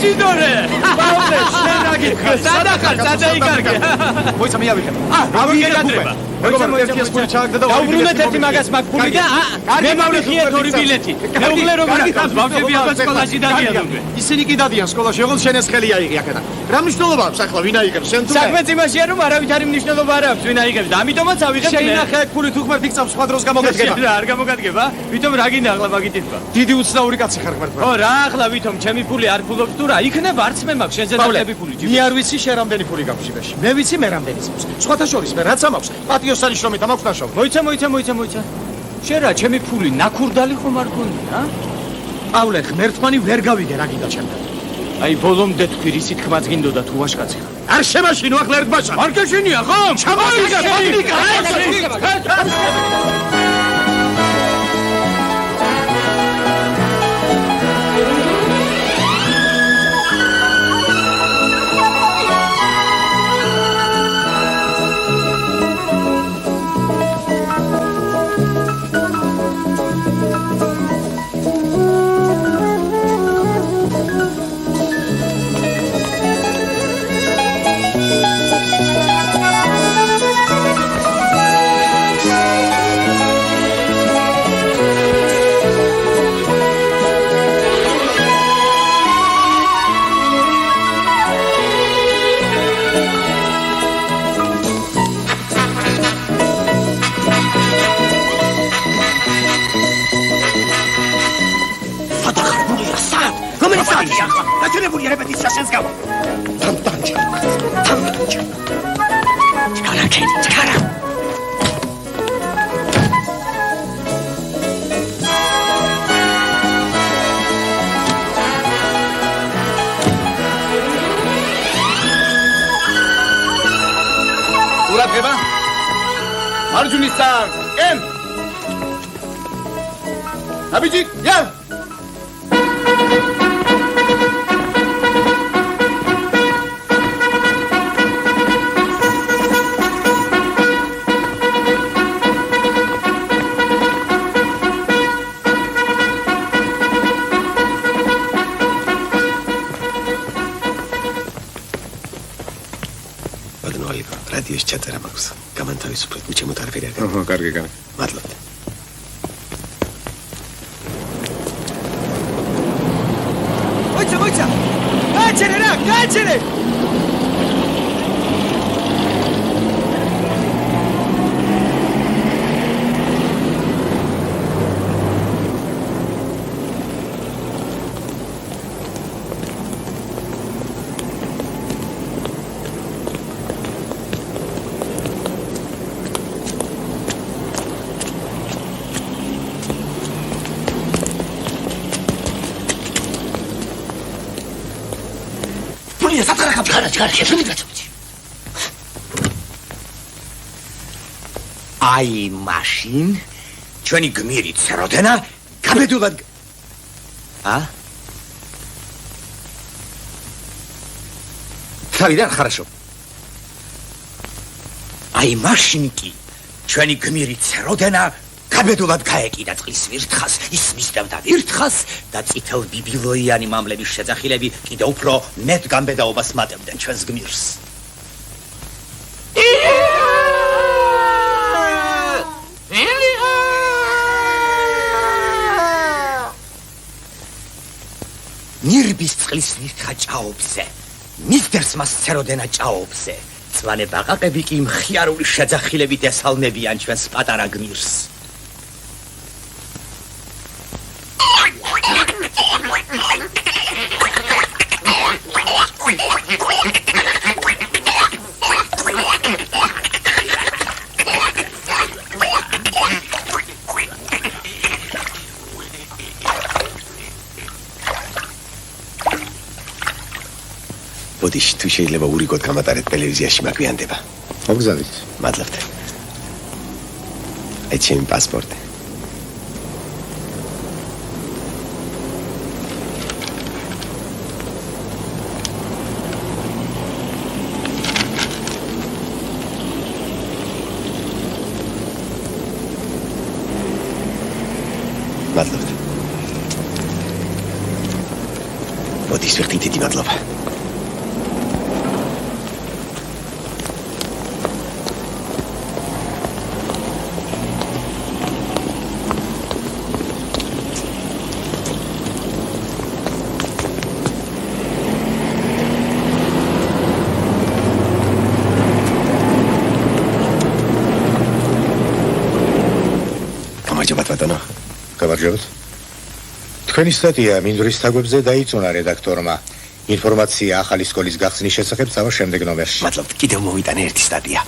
სიდორე ბაუნე შენ აგიხარ სადახარ სადაიკარგე მოიცა მე ავიღე გავიგეტრება დაუბრუნეთ ერთი მაგას მაგ ფული და მე მავლიხიეთ ორი ბილეთი მეუღლე როგორ ახავს ბავშვები ალბათ სკოლაში დადიან ისინი კი დადიან სკოლაში ოღონდ შენ ეს ხელი აიღე აქედან რა მნიშვნელობა აქვს ახლა ვინ აიღებს შენ თუ საქმე იმაშია რომ არავითარი მნიშვნელობა არ აქვს ვინ აიღებს და ამიტომაც ავიღებ შეინახე აქ ფული თუ ხმებ იქცავს სხვა დროს გამოგედგება რა არ გამოგადგება ვითომ რა გინდა ახლა მაგით ითქვა დიდი უცნაური კაცი ხარ ღმერთმა ო რა ახლა ვითომ ჩემი ფული არ ფულობს თუ რა იქნება არც მე მაქვს შენზე დაგები ფული მე არ ვიცი შენ რამდენი ფული გაქვს ჟიბეში მე ვიცი მე რამდენიც მაქვს სხვათა შორის მე რაც ამაქვს პატიოს სანიშნობით ამაქვს ნაშოვნი მოიცა შენ რა ჩემი ფული ნაკურდალი ხომ არ გონია პავლე ღმერთმანი ვერ გავიგე რა გინდა ჩემთან აი ბოლომდე თქვი რისი თქმაც გინდოდა თუ ვაშკაცი ხარ არ შემაშინო ახლა ერთბაშა არ გეშინია ხო ჩამოვიდა გაჩერებული რეპეტიცია შენს გამო. Თამტანჩა. ჩქარა ქედი, ჩქარა. ურაფება? მარჯვნისა, კენ. აბიჯი, ია. ჩაწერა მაქვს. გამანთავისუფლეთ, მე ჩემო თარფერი არ გაქვს. ოჰო, კარგი. მადლობთ. მოიცა. გაჩერე. აი მაშინ ჩვენი გმირი ცეროდენა გაბედულად თავიდან ხარაშო აი მაშინ კი ჩვენი გმირი ცეროდენა გაბედულად გაეკიდა წყლის ვირთხას ისმის და ვირთხას და წითელ ბიბილოიანი მამლების შეძახილები კიდევ უფრო მეტ გამბედაობას მატებდნენ ჩვენს გმირს ნირბის წყლის ვირთხა ჭაობზე მისდერს მას ცეროდენა ჭაობზე წვანე ბაყაყები კი მხიარული შეძახილებით ესალმებიან ჩვენს პატარა გმირს ბოდიში თუ შეიძლება ურიგოთ გამატარეთ ტელევიზიაში მაგვიანდება. მოგზავნით. მადლობთ. აი ჩემი პასპორტი. მადლობთ. ბოდიშ ვიხდი დიდი მადლობა. გამარჯობთ. თქვენი სტატია მინდვრის თაგვებზე დაიწუნა რედაქტორმა. ინფორმაცია ახალი სკოლის გახსნის შესახებ წავა შემდეგ ნომერში. მადლობთ, კიდევ მოვიტანე ერთი სტატია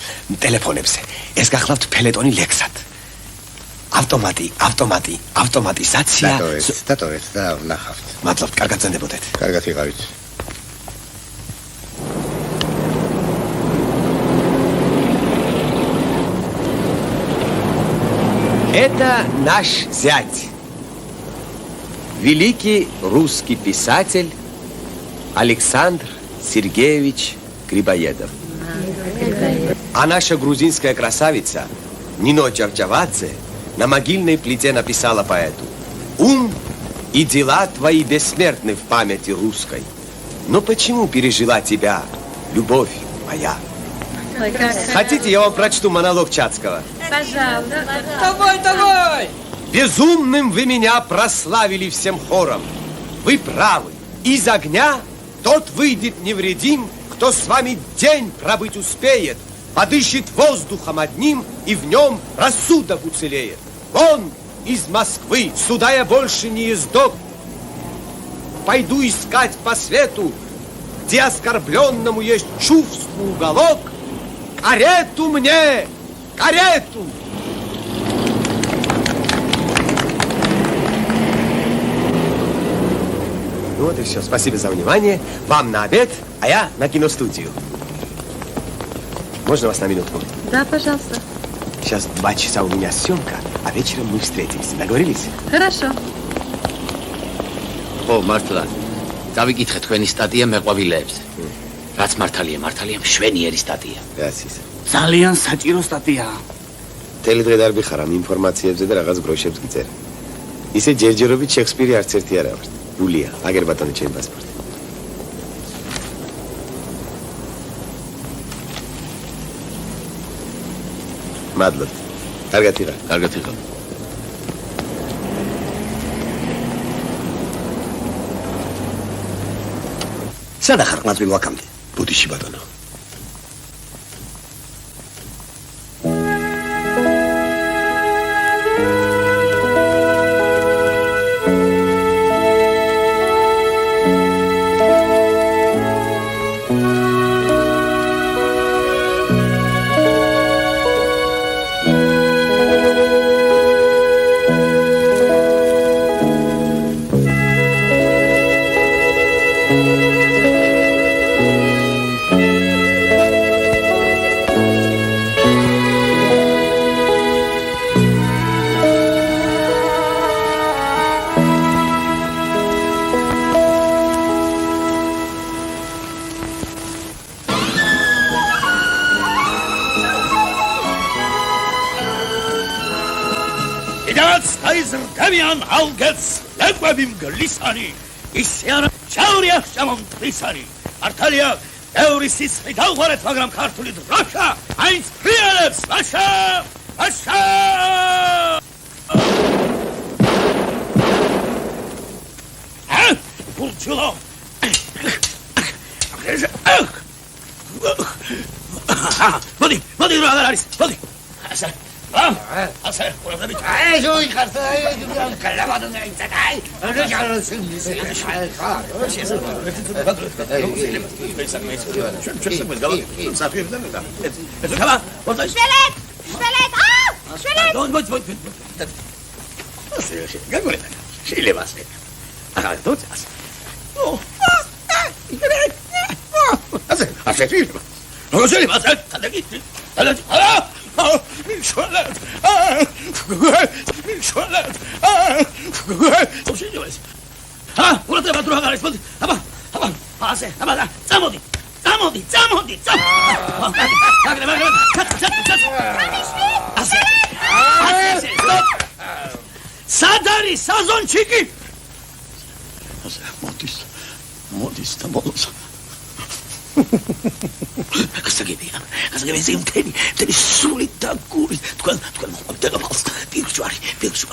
ტელეფონებზე. ეს გახლავთ ფელეტონი ლექსად. ავტომატიზაცია. დატოვეთ და ვნახავთ. მადლობთ, კარგად ზენდებოდეთ. კარგად იყავით. Это наш зять. Великий русский писатель Александр Сергеевич Грибоедов. А наша грузинская красавица Нино Джавджавадзе на могильной плите написала поэту: «Ум и дела твои бессмертны в памяти русской. Но почему пережила тебя любовь моя?» Хотите, я вам прочту монолог Чацкого? Пожалуйста. Давай! Безумным вы меня прославили всем хором. Вы правы. Из огня тот выйдет невредим, кто с вами день пробыть успеет, подышит воздухом одним, и в нем рассудок уцелеет. Вон из Москвы, сюда я больше не ездок. Пойду искать по свету, где оскорбленному есть чувство уголок. Карету мне! Карету! Ну вот и все. Спасибо за внимание. Вам на обед, а я на киностудию. Можно вас на минутку? Да, пожалуйста. Сейчас 2 часа у меня съемка, а вечером мы встретимся. Договорились? Хорошо. О, მართლა. დავიკითხე თქვენი სტატია მეყვავილეებზე. რაც მართალია, მშვენიერი სტატია. რაც ის. ძალიან საჭირო სტატიაა. მთელი დღე არ ვიხარ ამ ინფორმაციებზე და რაღაც გროშებს გიწერე. ისე ჯერჯერობით შექსპირი არც ერთი არა ვარ. გულია, აგერ ბატონო ჩემი პასპორტი. მადლობთ. კარგად იყავ. კარგად იყავ. სადა ხარ ყმაწვილ ვაკამდე? ბუდიში ბატონო. ზრდებიან ალგეთს ლეკვები მგლისანი, ისე არა ჩაურია შემომტვისანი. მართალია, ბევრი სისხლი დავღარეთ, მაგრამ ქართული დროშა აინც ფრიალებს. ვაშა! ვაშა! ბურჩულო! მოდი, რა არის? მოდი! ასე. ასე, ყურადღებით. ჟოი ხართა, კალაბადო ნაიცაი. რა ჯალოსი არის და ბოლოს გასაგებია ეს მთელი სული და გული თქვენ მოყვებით დაგაფალს პირჯვარი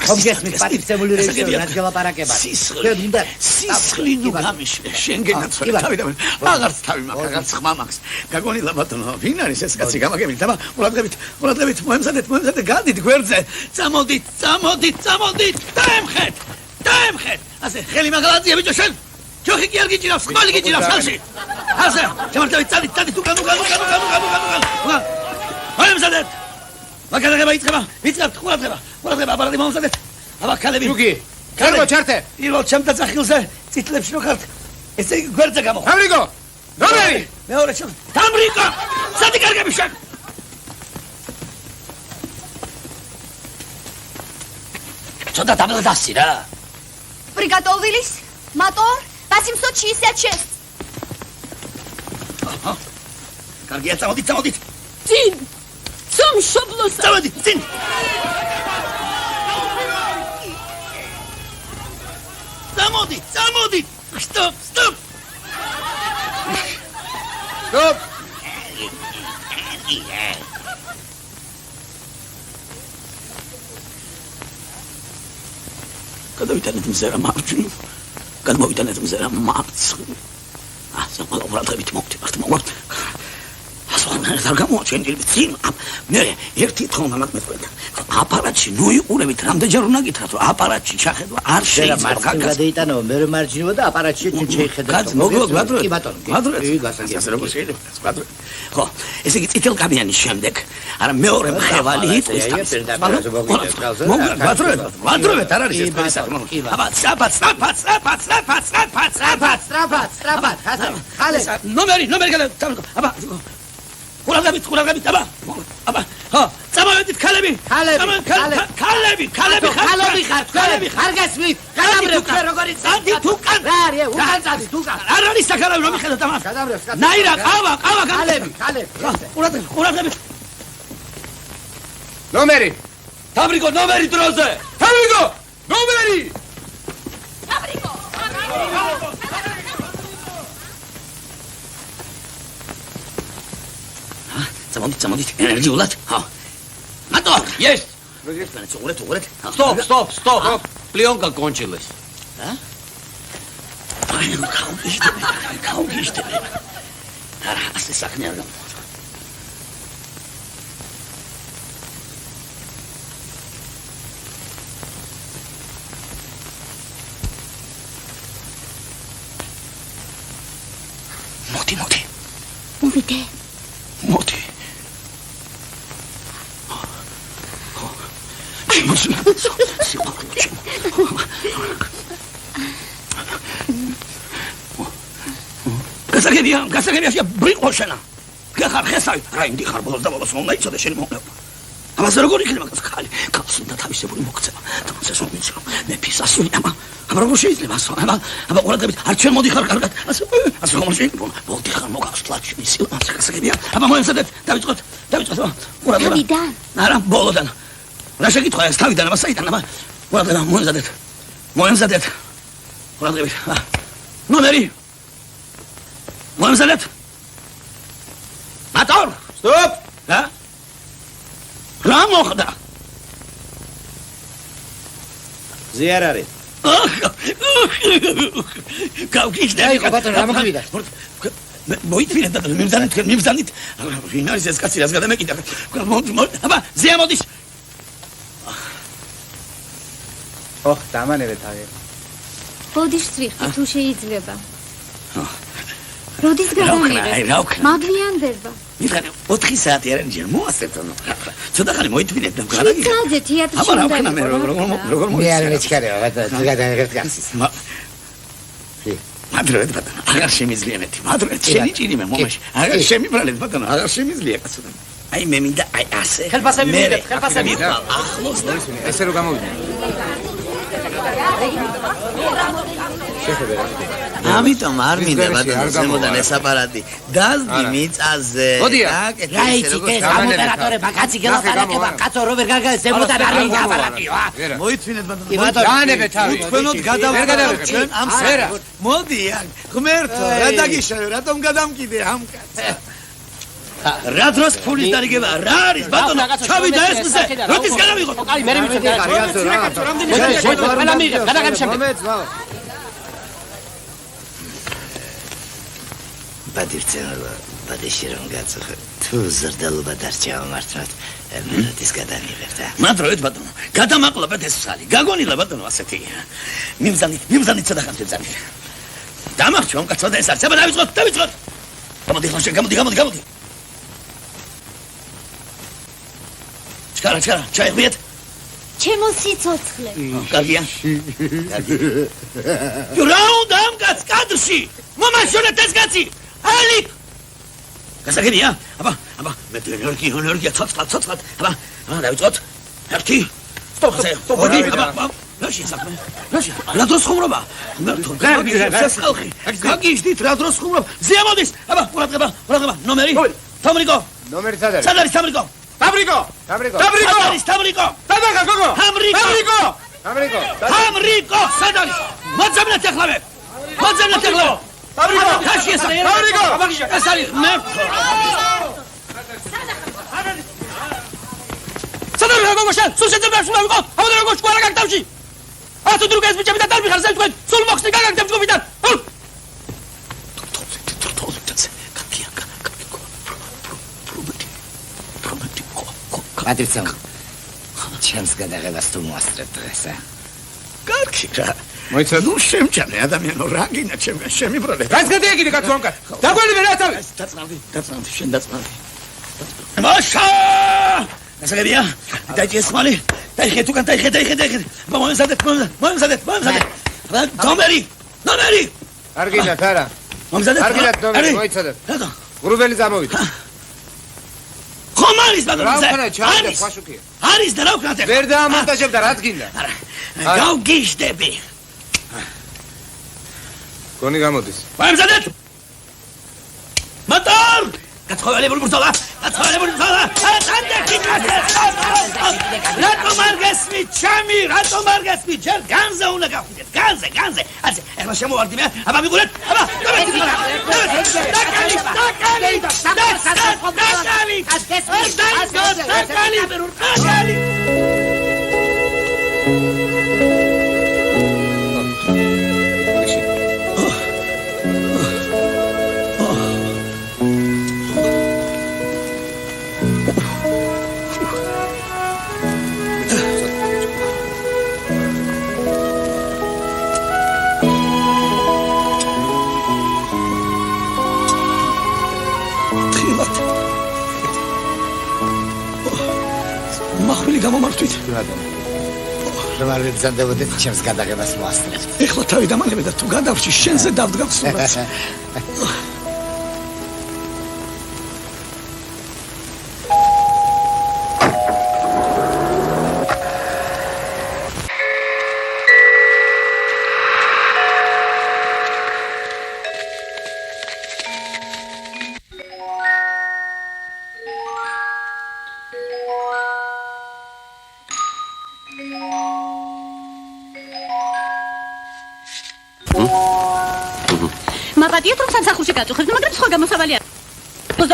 ხომგესმის პატივცემული რეჟისორი რაც გელაპარაკება სისხლი ნუ გამიშლე შენგენაც თავიდან აღარც თავი მაქვს აღარც ხმა მაქვს გაგონილა ბატონო ვინ არის ეს კაცი გამაგებით და ყურადღებით მოემზადეთ გადით გვერდზე წამოდით დაემხეთ ასე ხელი მაგალადია ბიჭო შენ ჯოხი კი არ გიჭირავს ხმალი გიჭირავს ხალში ასე შემართებით წადით უკან მოემზადეთ მაგალადება იწყებთ ყურადღება აბარადი მომზადეთ აბა ქალები ჯუგი კარგო ჩართე პირველ ჩემთა წახილზე წითლებში რო ხართ ესე გვერდზე გამო ამრიგო რომელი მეორე ჩემ დამრიგო სადი კარგები შენ ცოტა დამლადასი რა Приготовились? Мотор? 866. კარგია წამოდით წინ სამ შობლოს წამოდით წინ წამოდით სტოპ Stop! გადავიტანეთ მზერა მარჯვნივ გადმოვიტანეთ მზერა მარცხნივ საკმაოდ ბრალდებით მოვთ არ გამოაჩენილ წინ მე ერთი თხოვნად მეწვედა აპარატში ნუ იყურებით რამდენჯერ უნდა გითხრათ რომ აპარატში ჩახედვა არ შეიძლება გადაიტანო მე მარჯვნივ და აპარატში შეხედა კი ბატონო გასაგებია როგორ შეიძლება ხო ესე იგი წითელ კაბინის შემდეგ არა მეორე მხევალი იყოს ვადრობეთ არ არის ეს პერისაკმო აბა სტრაფად ხალე ნომერი აბა ყურადღებით აბა ხო წამოვედით ქალები ხარგასმით გადაბრევთ როგორი წადით უკან რა არის უკან წადით უკან არ არის საქარავი რომ მიხედოთ ამას ნაირა ყავა ქალები ყურადღებით ნომერი დაბრიგო ნომერი დროზე ნომერი წამოდით ენერგიულად ხო მატო есть უღურეთ стоп пленка кончилась აი კაუგიშტები არა ასე საქმე არ გამოვა მოდი გასაგებია ბრიყო შენა გახარ ხესავი რა იმდი ხარ ბოლოს და ბოლოს უნდა იცოდე შენი მომნეობა ამას როგორ იქნება ხალი ქალს უნდა თავისებური მოქცევა და მას ისომიც რომ მე ფისასული აბა როგორ შეიძლება ასო აბა ყურადღებით არ ჩვენ მოდი ხარ კარგად ასე ხომ შეიძლება მოდი ხარ მოგახსლათ მისი გასაგებია აბა მოემზადეთ დავიწყოთ ყურადღება თავიდან არა ბოლოდან რა შეკითხვა ეს თავიდან აბა საიდან აბა ყურადღება მოემზადეთ ყურადღებით ნომერი მოემზადეთ მატორ стоп რა მოხდა ზიარ არის გავგიშდები ბატონო რა მოგვიდა მოითმინეთ და მიმზანით ვინ არის ეს კაცი რას გადამეკიდა აბა ზია მოდის ოხ დამანერე თავი ბოდიშ წვიხი თუ შეიძლება როდის გადამიღე მაგვიანდება მითხარი 4 საათი არ არის მოასწრეთო ცოტა ხანი მოითმინეთ და გადაგიღე საათი თეატრში აბა რა ვქნა მე როგორ მე არ მეჩქარეო გადაიღეთ გასის მადრეთ ბატონო აღარ შემიძლია მეთი მადრეთ შენი ჭირი მე მომაში აღარ შემიბრალეთ ბატონო აღარ შემიძლია კაცო აი მე მინდა აი ასე ხელფასები მიგეთ ხელფასები ახლოს ესე რომ გამოვიდნენ შეხედე რა ამიტომ არ მინდა ბატონო ზემოდან ეს აპარატი დასდი მიწაზე რა იცით ეს ამოპერატორებმა კაცი გელაპარაკება კაცო რო ვერ გაგა ზემოდან არ მინდა აპარატიო მოიწვინეთ ბატონო განებე თავი თქვენოთ გადავყავთ ჩვენ ამ სერა მოდი ღმერთო რა დაგიშავე რატომ გადამკიდე ამ კაცს რა დროს ფულის დარიგება რა არის ბატონო ჩავიდა ეს მზე როდის გადავიღოთ კაი მე მივიწევ რამდენი გადაგები შემდეგ ბადირცელა ბადიში რომ გაწუხე თუ ზრდელობა დარჩა მართლაც ეს გადანიღებთ მადროეთ ბატონო გადამაყლობეთ ეს სალი გაგონილა ბატონო ასეთი მიმზანით სადახანთ ძალი დამარჩო ამ კაცო და ეს არის აბა დავიწყოთ გამოდი გამოდი ჩქარა ჩაიღვიეთ ჩემო სიცოცხლე კარგია რაუნდ ამ კაც კადრში მომაშორეთ ეს კაცი ალი გასაგებია აბა მე ენერგია ცოცხლად აბა დავიწყოთ ერთი სტოპ აბა რაში საქმე რა დროს ხუმრობა გაგიჟდით რა დროს ხუმრობა ზემოდის აბა ყურადღება ნომერი თამრიკო ნომერი სად არის? სად არის თამრიკო თამრიკო თამრიკო დაბაგა გოგო თამრიკო სად არის მოძებნეთ ახლავე თამრიკო რაში ეს თამრიკო ეს არის მე სად არის გოგო შენ სულ შეძებნებს უნდა ვიყო აბა გოგო შუარა გაგდავში ათუ დრუგეს ბიჭები და დალბი ხარ ზემ თქვენ სულ მოხსნი გაგაგდებ თქვენიდან ბადირცემ ჩემს გადაღებას თუ მოასწრებ დღეს კარგი რა მოიცადო შემჭამე ადამიანო რა გინდა ჩემი პრობლემა რაც გადაიგიდე კაცო ამკა დაგვენებე რა თავი დაწნავდი შენ დაწნავდი მაშა გასაგებია დაიჭეს მალი დაიხეთ უკან დაიხეთ მომზადეთ ნომერი არ გინდათ არა მომზადეთ არ გინდათ ნომერი მოიცადეთ რატო გურუბელი замовიდა ხომ არის ბატონო რა ვქნა ჩავიდე ფაშუქია არის და რა ვქნა ეხლა ვერ დაამონტაჟებდა რაც გინდა გავგიჟდები გონი გამოდის მომზადეთ მოტორ გაცხოველებული ბურთალა რატომ არ გესმი ჩემი რატომ არ გესმი ჯერ განზე უნდა გავხდეთ განზე ასე ეხლა შემოვარდი მე აბა მიგულეთ აბა დაკალი გამომართვით რომ არ ვიბრძანდებოდეთ ჩემს გადაღებას მოასწრებთ ეხლა თავი დამალები და თუ გადავრჩი შენზე დავდგავ სურათს მაპატიეთ რომ სამსახურში გაწუხებთ, მაგრამ სხვა გამოსავალი არ.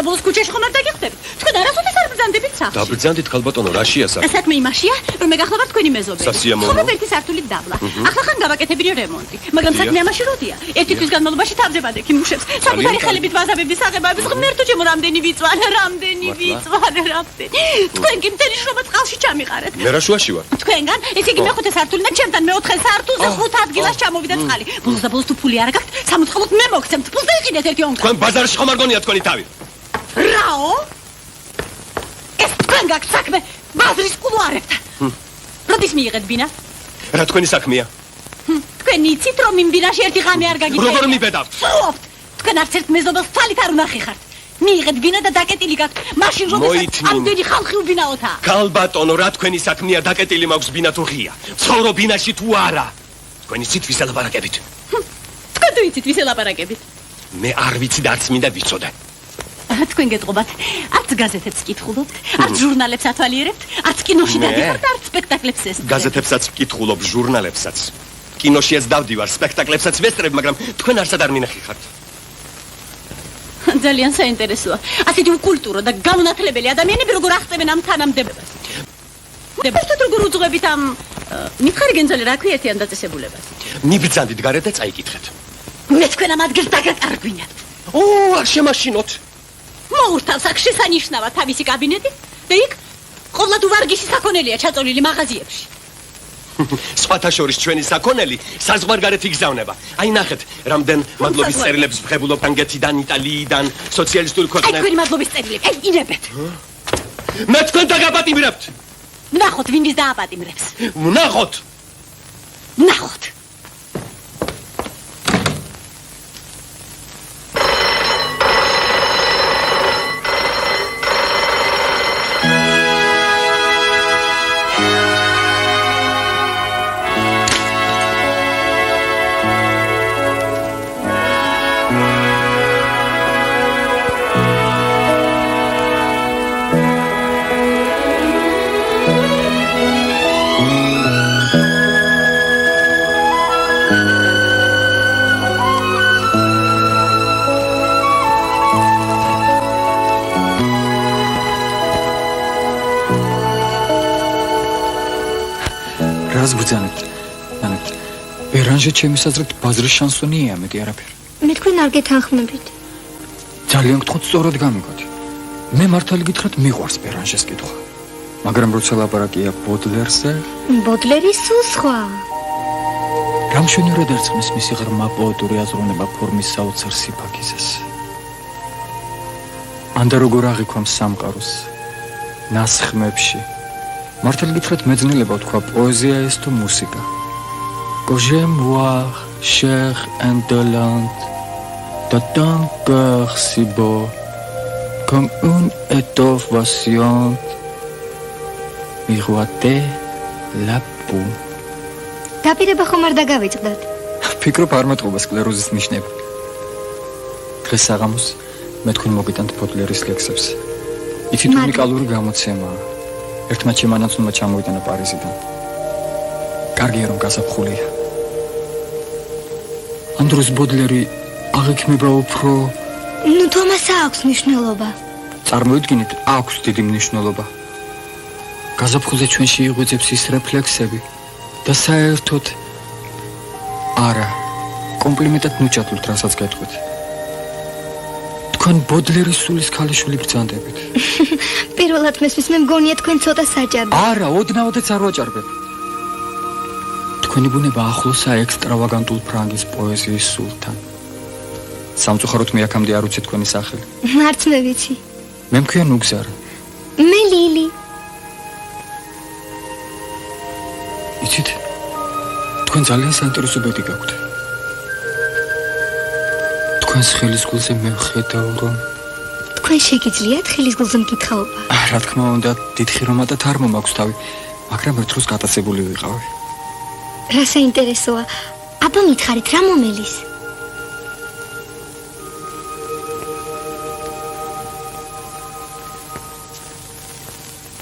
ბოლოს ქუჩაში ხომ არ დაგიხდებით? თქვენ არასოდეს არ ბრძანდებით სახლში. დაბრძანდით ქალბატონო, რაშია საქმე? საქმე იმაშია, რომ მე გახლავარ თქვენი მეზობელი. სასიამოვნო. ხომ ერთი სართულით დაბლა. ახლა ხან გავაკეთებინო რემონტი, მაგრამ საქმე ამაში როდია? ერთი თვის განმავლობაში თავდება დექი მუშებს. საკუთარი ხელებით ვაზავების აღებების ღმერთო ჩემო რამდენი ვიწვალე. თქვენ კი მთელი შრომა წყალში ჩამიყარეთ. მე რა შუაში ვარ? თქვენგან ესე იგი მეხუთე სართულიდან ჩემთან მეოთხე სართულზე 5 ადგილას ჩამოვიდა წყალი. ბოლოს თუ ფული არ გაქვთ, სამოთხალოდ მე მოგცემთ. ფულს დაიყიდეთ ერთი ონკა. თქვენ ბაზარში ხომ არ გონია თქვენი თავი? რაო? ეს თქვენ გაქვთ საქმე ბაზრის კულუარებთან. როდის მიიღეთ ბინა? რა თქვენი საქმეა? თქვენ იცით რომ იმ ბინაში ერთი ღამე არ გაგიჭირეთ? როგორ მიბედავთ? ვთქვით, თქვენ არც ერთ მეზობელს თვალით არ უნახი ხართ. მიიღეთ ბინა და დაკეტილი გაქვთ. მაშინ როდესაც ამდენი ხალხი უბინაოთა. ქალბატონო, რა თქვენი საქმეა დაკეტილი მაქვს ბინა თუ ღია? ცხოვრობ ბინაში თუ არა? თქვენი სიტყვის ელაპარაკებით. თქვენ თუ იცით ვის ელაპარაკებით? მე არ ვიცი და არც მინდა ვიცოდე. თქვენ გეტყობათ, არც გაზეთებს კითხულობთ, არც ჟურნალებს ათვალიერებთ, არც კინოში დადიხართ, არც სპექტაკლებს ესწრებთ. გაზეთებსაც ვკითხულობ, ჟურნალებსაც. კინოშიაც დავდივარ, სპექტაკლებსაც ვესწრებ, მაგრამ თქვენ არცად არ მინახიხართ. ძალიან საინტერესოა. ასეთი უკულტურო და განუნათლებელი ადამიანები როგორ აღწევენ ამ თანამდებობას. დებასთან როგორ უძღვებით ამ მითხარი გენძალე რა ქვია ერთიან დაწესებულებას? მიბრძანდით გარეთ და წაიკითხეთ. მე თქვენ ამ ადგილს დაგაკარგვინებთ. ო, არ შემაშინოთ. მოურთავს აქ შესანიშნავად თავისი კაბინეტი და იქ ყოვლად უვარგისი საქონელია ჩაწოლილი მაღაზიებში. სხვათა შორის ჩვენი საქონელი საზღვარგარეთ იგზავნება. აი ნახეთ, რამდენ მადლობის წერილებს ვღებულობ ანგეთიდან, იტალიიდან, სოციალისტური აი ქვეყნებიდან. თქვენი მადლობის წერილები, აი ინებეთ. მე თქვენ დაგაპატიმრებთ. ვნახოთ ვინ ვის დააპატიმრებს. ვნახოთ. ვნახოთ. რას ბრძანებთ? ანეთ, ბერანჟე ჩემის აზრით ბაზრის შანსონია, მეტი არაფერი. მე თქვენ არ გეთანხმებით. ძალიან გთხოვთ, სწორად გამიგოთ. მე მართალი გითხრათ, მიყვარს ბერანჟეს კითხვა. მაგრამ როცა ლაპარაკია ბოდლერზე, ბოდლერის სულ სხვა. რამ მშვენივრად ერწყმის მისი ღრმა პოეტური აზროვნება ფორმის საოცარ სიფაქიზეს. ანდა როგორ აღიქვამს სამყაროს ნასხმებში. მართალი გითხრათ, მეძნელება თქვა პოეზია ეს თუ მუსიკა. Que j'aime voir cher indolente de ton cœur si beau comme une étoffe vacillante miroiter la peau. დაპირება ხომ არ დაგავიწყდათ? ფიქრობ არ მეტყობა სკლეროზის ნიშნები. დღეს საღამოს მე თქვენ მოგიტანთ ბოდლერის ლექსებს. იცით უნიკალური გამოცემაა. ერთმა ჩემანაცვლმა ჩამოიტანა პარიზიდან. კარგია რომ გასაფხულია. ამ დროს ბოდლერი აღიქმება უფრო ნუ თომას აქვს მნიშვნელობა. წარმოიდგინეთ, აქვს დიდი მნიშვნელობა. გაზაფხულზე ჩვენში იღვიძებს ის რეფლექსები და საერთოდ არა, კომპლიმენტად ნუჭადულთ, რასაც გეტყვით. თქვენ ბოდლერის სულის ქალიშვილი ბრძანდებით. პირველად მესმის მე მგონია თქვენ ცოტა საჭარბი. არა, ოდნავადაც არ ვაჭარბებ. თქვენი ბუნება ახლოსაა ექსტრავაგანტულ ფრანგის პოეზიის სულთან. სამწუხაროდ მე აქამდე არ უცე თქვენი სახელი. არც მე ვიცი. მე მქვია ნუგზარა. მე ლილი. იცით, თქვენ ძალიან საინტერესო ბედი გაქვთ. თქვენს ხელის გულზე მე ვხედავ, რომ თქვენ შეგიძლიათ ხელის გულზე მკითხაობა? რა თქმა უნდა, დიდხი რომადათ არ მომაქვს თავი, მაგრამ ერთ დროს გატაცებული ვიყავი. რა საინტერესოა. აბა მითხარით, რა მომელის?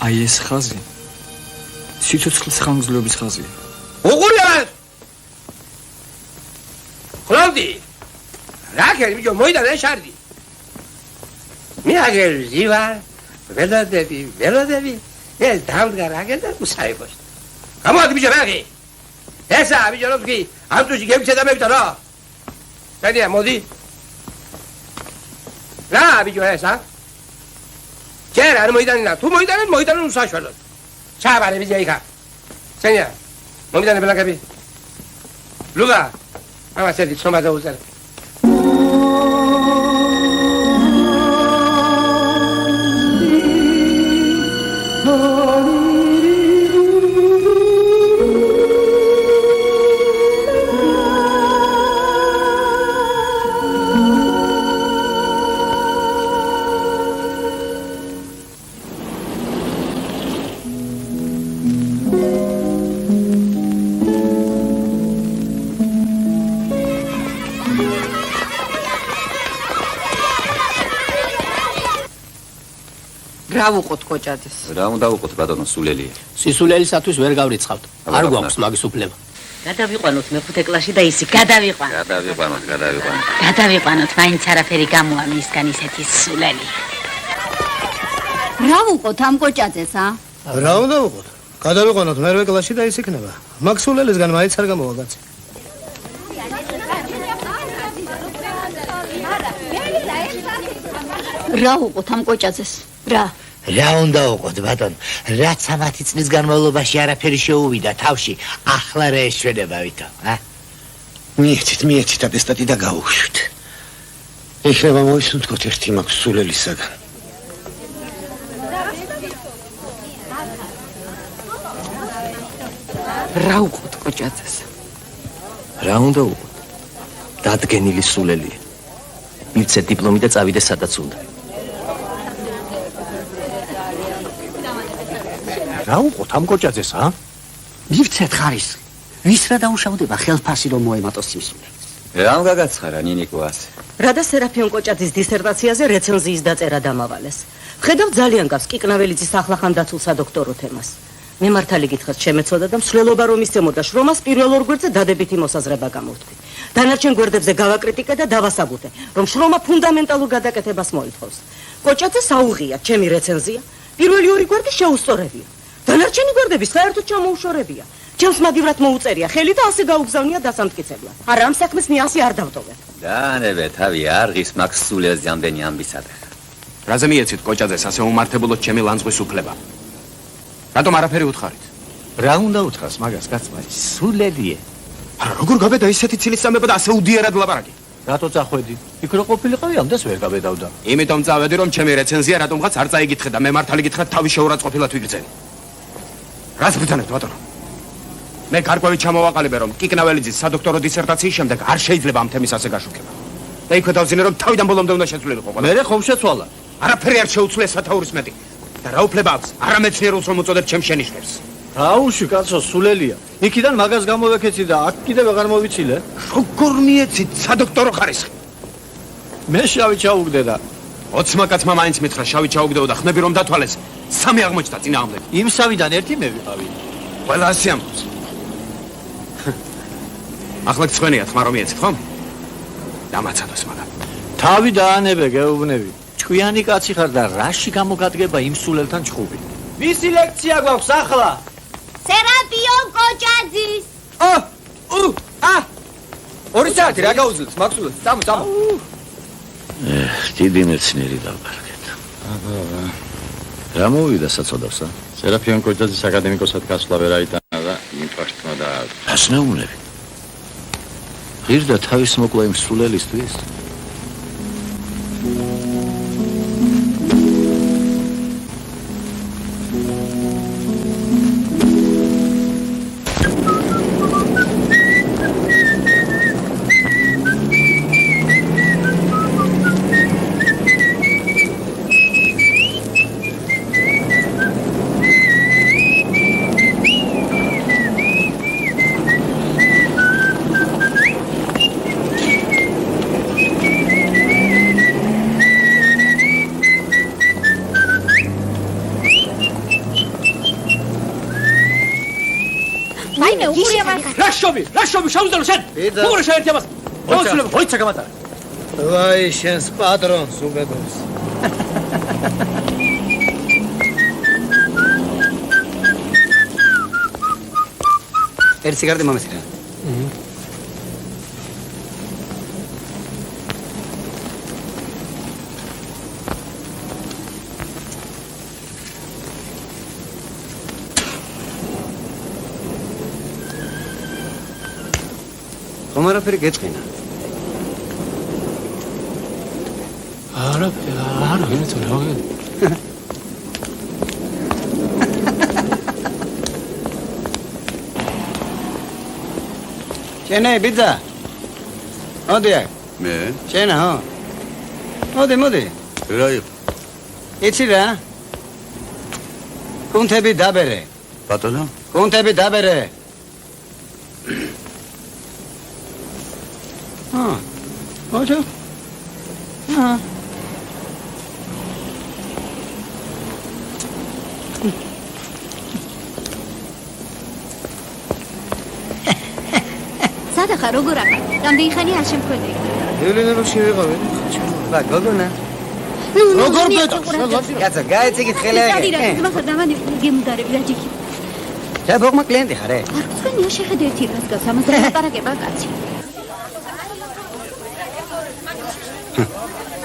აი ეს ხაზი სიცოცხლის ხანგრძლივობის ხაზია. უყურებთ! ხლავდი! რა ქერი მიჯო მოიდანე შარდი. მე აგერ ზივარ, ველოდები, ეს დავდგა რაგენ და უსაიბოს. გამოდი მიჯო რაგი. ესა მიჯო როგი, ამ თუში გემჩა და მევიდა რა. გადია მოდი. რა მიჯო ესა? ჯერ არ მოიდანენა, თუ მოიდანენ უსაშველოდ. ჩაბარე მიჯა იქა. სენია, მომიდანე ბლაკები. ლუგა, ამა შედი ცნობაზე უზარ. რა ვუყოთ კოჭაძეს? რა უნდა უყოთ ბატონო სულელია? სისულელისათვის ვერ გავრიცხავთ. არ გვაქვს მაგის უფლება. გადავიყვანოთ მეხუთე კლასში და ისი გადავიყვანოთ. გადავიყვანოთ, მაინც არაფერი გამოა მისგან ისეთი სულელი. რა ვუყოთ ამ კოჭაძეს, რა უნდა უყოთ? გადავიყვანოთ მერვე კლასში და ის იქნება. მაგ სულელისგან მაინც არ გამოვა კაცი. რა ვუყოთ ამ კოჭაძეს? რა? რა უნდა უყოთ ბატონ? რაც 10 წლის განმავლობაში არაფერი შეუვიდა თავში, ახლა რა ეშვენება ვითომ, მიეცით ატესტატი და გაუშვით. ეხლა მოვისუნთქოთ ერთი მაგ სულელისაგან. რა ვუყოთ კოჭაძეს? რა უნდა უყოთ? დადგენილი სულელია. მივცე დიპლომი და წავიდე სადაც უნდა. რა უყოთ ამ კოჭაძეს, მივცეთ ხარისხი. ვის რა დაუშავდება ხელფასი რომ მოემატოს იმ სულელს? რამ გაგაცხარა ნინიკო ასე? რადა სერაფიონ კოჭაძის დისერტაციაზე რეცენზიის დაწერა დამავალეს. ხედავ ძალიან გავს კიკნაველიძის ახლახან დაცულ სადოქტორო თემას. მე მართალი გითხრათ შემეცოდა და მსვლელობა რომ ისწემოდა შრომას პირველ ორ გვერდზე დადებითი მოსაზრება გამოვთქვი. დანარჩენ გვერდებზე გავაკრიტიკე და დავასაბუთე, რომ შრომა ფუნდამენტალურ გადაკეთებას მოითხოვს. კოჭაძეს აუღია ჩემი რეცენზია, პირველი ორი გვერდი შეუსწორებია. დანარჩენი გვერდები საერთოდ ჩამოუშორებია. ჩემს მაგივრად მოუწერია ხელი და ასე გაუგზავნია დასამტკიცებლად. არა ამ საქმეს მე ასე არ დავტოვებ. დაანებე თავი არღის მაქს სულელს ჯამდენი ამბისადა. რაზე მიეცით კოჭაძეს ასე უმართებულოთ ჩემი ლანძღვის უფლება? რატომ არაფერი უთხარით? რა უნდა უთხრას მაგას კაცმა? სულელია. არა როგორ გაბედა ისეთი ცილის წამება და ასე უდიერად ლაპარაკი? რატო წახვედი? იქ რო ყოფილიყავი ამდენს ვერ გაბედავდა. იმიტომ წავედი რომ ჩემი რეცენზია რატომღაც არ წაიგითხე და მე მართალი გითხრათ თავი შეურაცხყოფილად ვიგრძენი. რას ბრძანებთ ბატონო? მე გარკვევით ჩამოვაყალიბე რომ კიკნაველიძის სადოქტორო დისერტაციის შემდეგ არ შეიძლება ამ თემის ასე გაშუქება. და იქვე დავზინე რომ თავიდან ბოლომდე უნდა შეცვლილიყო ყველა. მე ხომ შეცვალა? არაფერი არ შეუცვლია სათაურის მეტი. და რა უფლება აქვს? არამეცნიერულს რომ უწოდებ ჩემ შენიშვნებს. აუში კაცო სულელია. იქიდან მაგას გამოვეკეცი და აქ კიდევ აღარ მოვიცილე. როგორ მიეცით სადოქტორო ხარისხი? მე შავი ჩაუგდე და 20 კაცმა მაინც მითხრა შავი ჩაუგდეო და ხმები რომ დათვალეს. 3 აღმოჩნდა წინააღმდეგ. იმ სავიდან ერთი მე ვიყავი. ყველა ასე ამბობს. ახლა გწვენიათ, მაგრამ მიეცით ხომ? დამაცადოს მაგრამ. თავი დაანებე გეუბნები. ჭკვიანი კაცი ხარ და რაში გამოგადგება იმ სულელთან ჭხუბი? ვისი ლექცია გვაქვს ახლა? სერაფიონ კოჭაძის. ორი საათი რა გაუძლებს მაქსულს? წამო. დიდი მეცნიერი დავკარგეთ. რა მოვიდა საწოდავს? სერაფიონ კოჭაძის აკადემიკოსად გასვლა ვერ აიტანა და იმპაშტმა და ასნეულები. ღირდა თავის მოკლა იმ სულელისთვის. რაშობი შავზელო შენ მოგრე შეერთი ამას მოიცილებ მოიცა გამატარა ვაი შენს პატრონს უგედოს ერთი სიგარეტი მომესწრე არაფერი გეწყინა. არა, ვინც რა. შენე ბიძა. მოდი აქ. მე? შენ ხო? მოდი. რა იყო? იცი რა? კუნთები დაბერე. ბატონო? კუნთები დაბერე. გადახარ როგორ ახარ? რამდენი ხანი არ შემთხვევი? ელენელოში ვიყავი. ბა გოგონა როგორ ბეთქს? კაცო გაეციგით ხელები მაგარ დამანი გემუდარები და ჯიქი. და ბოგმა კლიენტი ხარე არ გწვენია შეხედე ერთი რას გას ამაზე ლაპარაკება კაცი.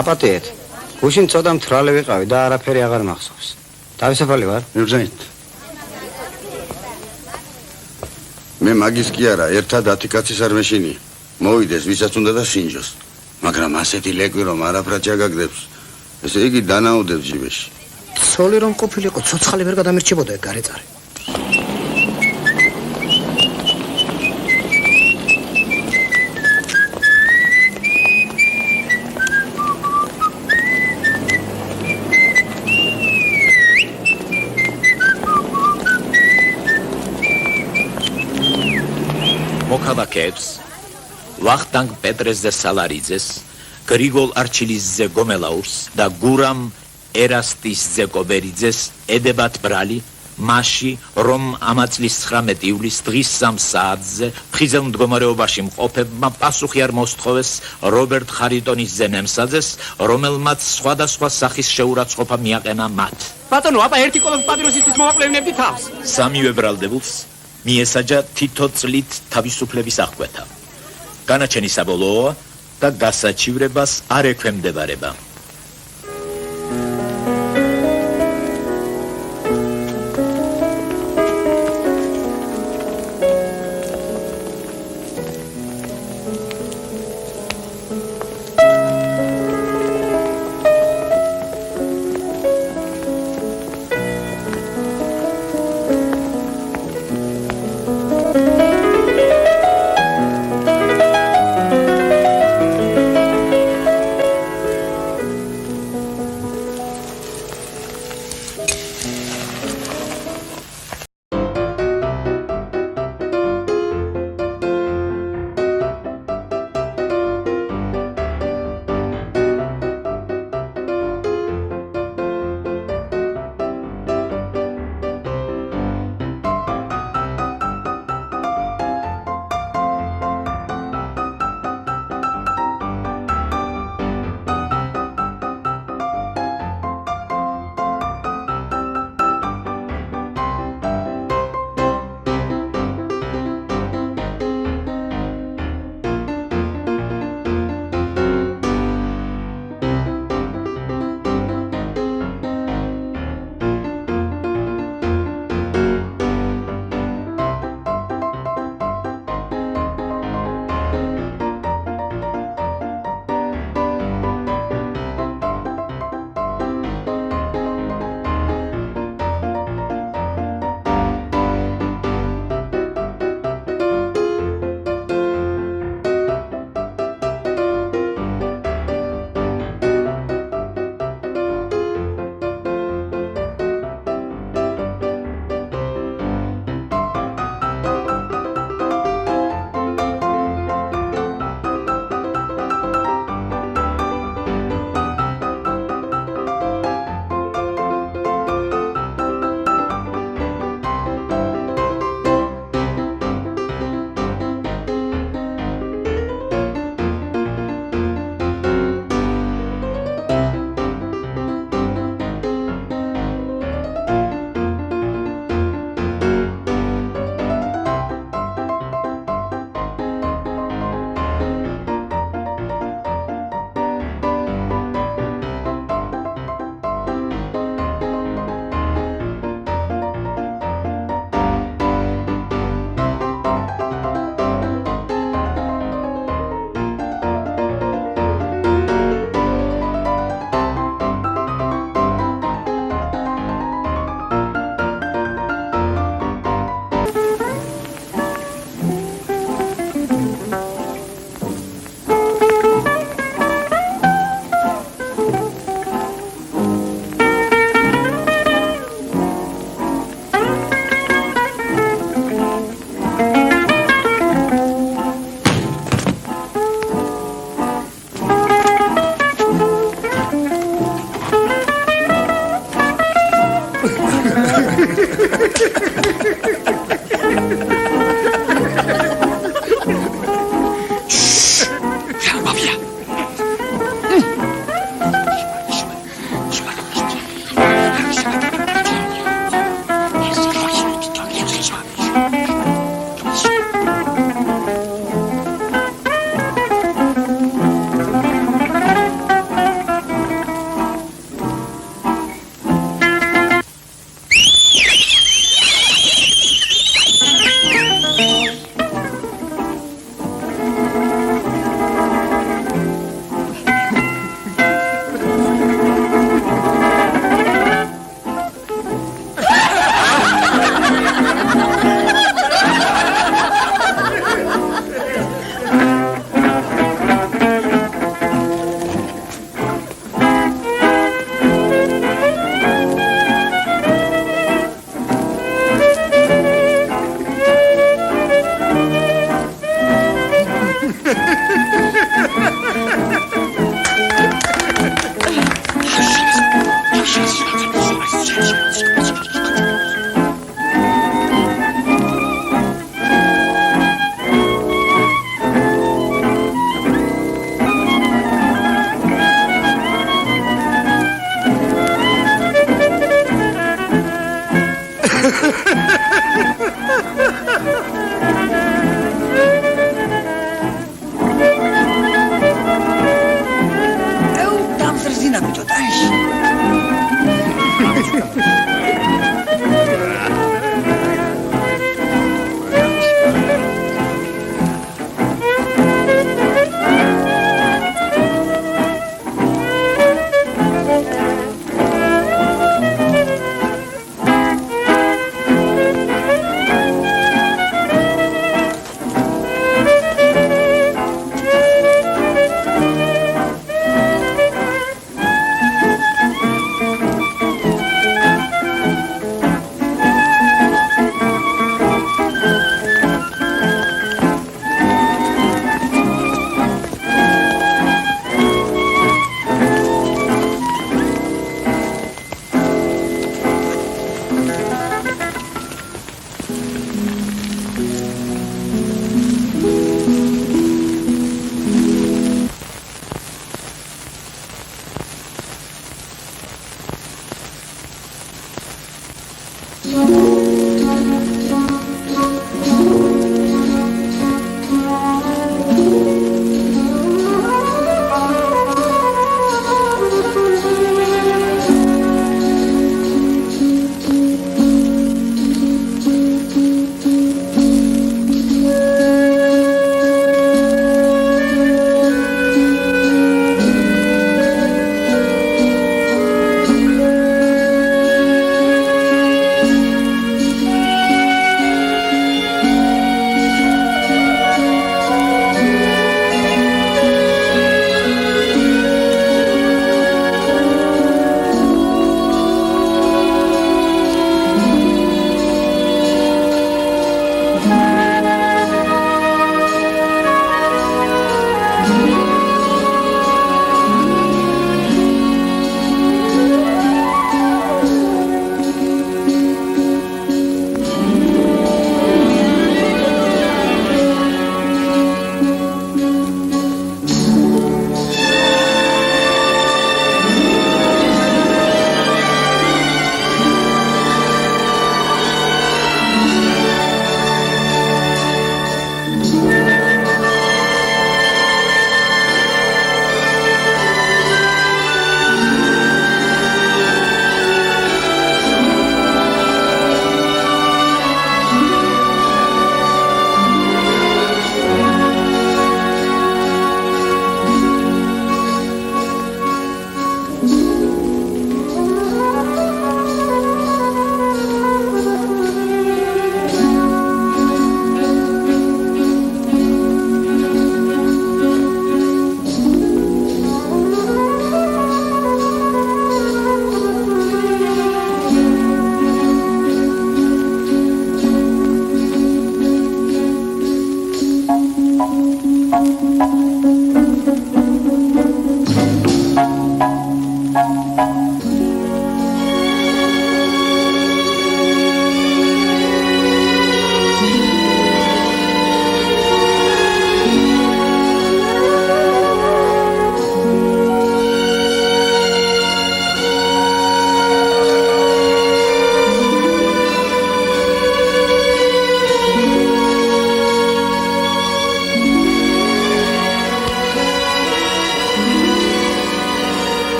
აპატიეთ. გუშინ ცოტა მთრალე ვიყავი და არაფერი აღარ მახსოვს. თავისუფალი ვარ? მივზენით. მე მაგის კი არა, ერთად 10 კაცის არ მეშინია. მოვიდეს ვისაც უნდა და სინჯოს. მაგრამ ასეთი ლეკვი რომ არაფრად ჩაგაგდებს, ესე იგი დანაუდებს ჯიბეში. ცოლი რომ ყოფილიყო, ცოცხალი ვერ გადამირჩებოდა ეგ გარეწარი. მოქალაქეებს ვახტანგ პეტრესზე სალარიძეს, გრიგოლ არჩილისზე გომელაურს და გურამ ერასტისზე კობერიძეს ედებათ ბრალი მასში, რომ ამა წლის 19 ივლისს დღის 3 საათზე ფხიზელ მდგომარეობაში მყოფებმა პასუხი არ მოსთხოვეს რობერტ ხარიტონის ზენემსაძეს, რომელმაც სხვადასხვა სახის შეურაცხყოფა მიაყენა მათ. ბატონო, აბა ერთი კოლოს პატრიოტისთვის მოვაკლევინებდი თავს. სამივე ბრალდებულს მიესაჯა თითო წლით თავისუფლების აღკვეთა. განაჩენი საბოლოოა და გასაჩივრებას არ ექვემდებარება.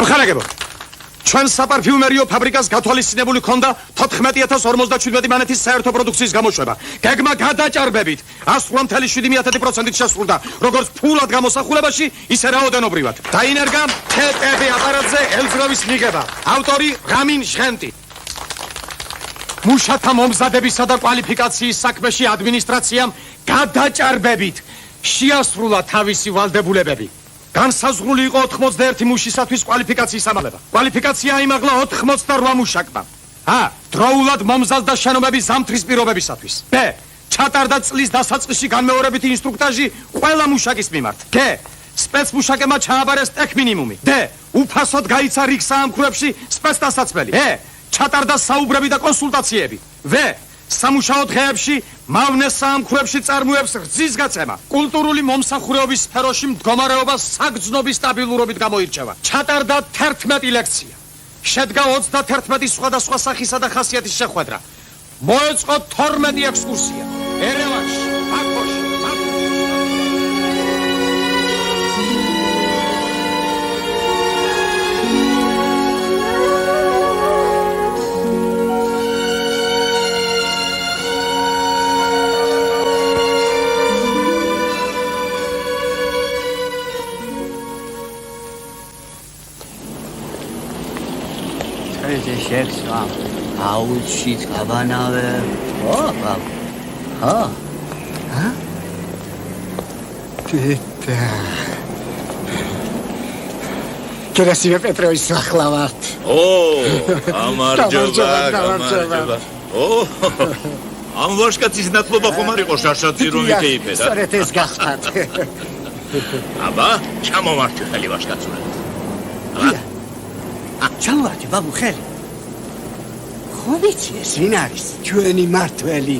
ამხანაგებო ჩვენ საპარფიუმერიო ფაბრიკას გათვალისწინებული ჰქონდა 14057 მანეთის საერთო პროდუქციის გამოშვება. გეგმა გადაჭარბებით 107.7%-ით შესრულდა, როგორც ფულად გამოსახულებაში, ისე რაოდენობრივად. დაინერგა TTV აპარატზე ელზროვის მიღება. ავტორი რამინ ჟღენტი. მუშათა მომზადებისა და კვალიფიკაციის საქმეში ადმინისტრაციამ გადაჭარბებით შეასრულა თავისი ვალდებულებები. განსაზღვრული იყო 81 მუშისათვის კვალიფიკაციის ამაღლება. კვალიფიკაცია აიმაღლა 88 მუშაკმა. დროულად მომზადდა შენობების ზამთრის პირობებისათვის. ბ. ჩატარდა წლის დასაწყისში განმეორებითი ინსტრუქტაჟი ყველა მუშაკის მიმართ. გ. სპეცმუშაკებმა ჩააბარეს ტექმინიმუმი. დ. უფასოდ გაიცა რიგ საამქროებში სპეცდასაცმელი. ე. ჩატარდა საუბრები და კონსულტაციები. ვ. სამუშაო დღეებში მავნეს საამქროებში წარმოებს რძის გაცემა. კულტურული მომსახურეობის სფეროში მდგომარეობა საგრძნობი სტაბილურობით გამოირჩევა. ჩატარდა 11 ლექცია. შედგა 31 სხვადასხვა სახისა და ხასიათის შეხვედრა. მოეწყო 12 ექსკურსია. ერევანში, ბაქოში, შექსა აუჩი წაბანავე კერასიმე პეტროვის სახლა ვართ. გამარჯობა. ამ ვაშკაცის ნათლობა ხომ არ იყო შარშაძე რომ იფეიფე და? სწორედ ეს გახსნათ. აბა, ჩამომართი ხელი ვაშკაცურა. ჩამოვარდი ბაბუ ხელი. ხომ იცი ეს ვინ არის? ჩვენი მართველი.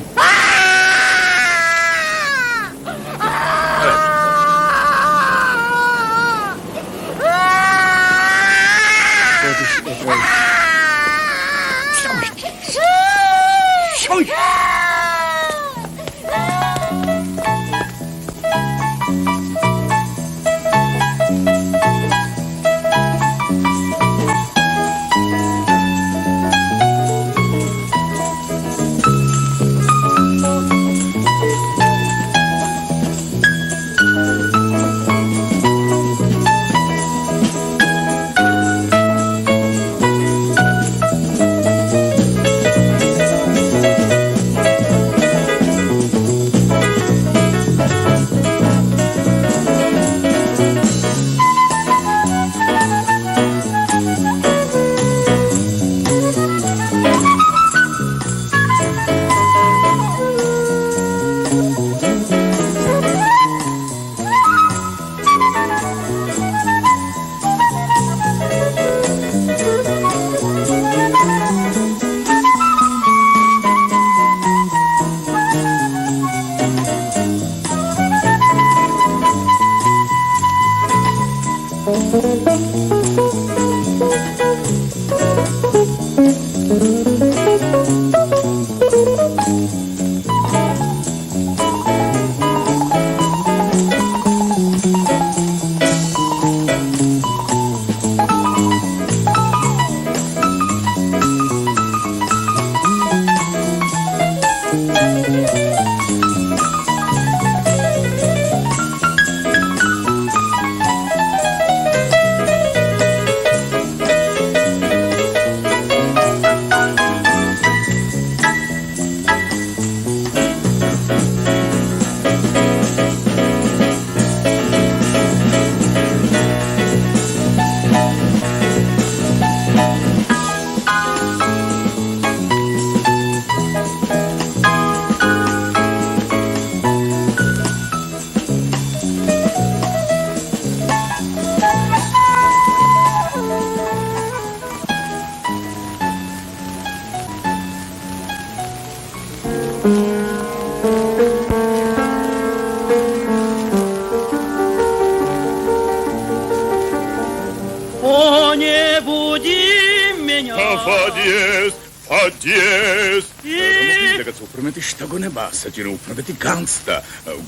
საჭირო უბრალოდ განცდა